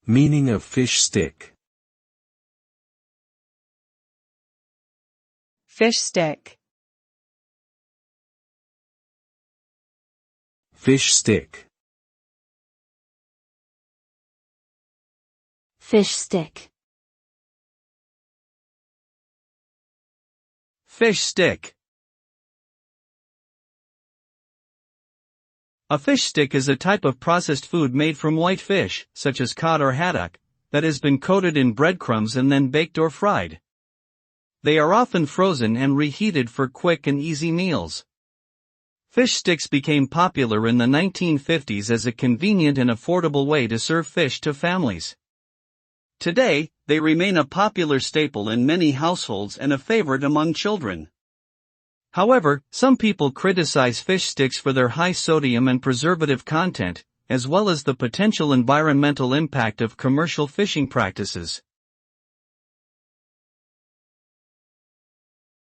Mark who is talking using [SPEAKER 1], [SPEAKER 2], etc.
[SPEAKER 1] Meaning of fish stick.
[SPEAKER 2] Fish stick.
[SPEAKER 1] Fish stick.
[SPEAKER 3] Fish stick.
[SPEAKER 4] Fish stick. A fish stick is a type of processed food made from white fish, such as cod or haddock, that has been coated in breadcrumbs and then baked or fried. They are often frozen and reheated for quick and easy meals. Fish sticks became popular in the 1950s as a convenient and affordable way to serve fish to families. Today, they remain a popular staple in many households and a favorite among children. However, some people criticize fish sticks for their high sodium and preservative content, as well as the potential environmental impact of commercial fishing practices.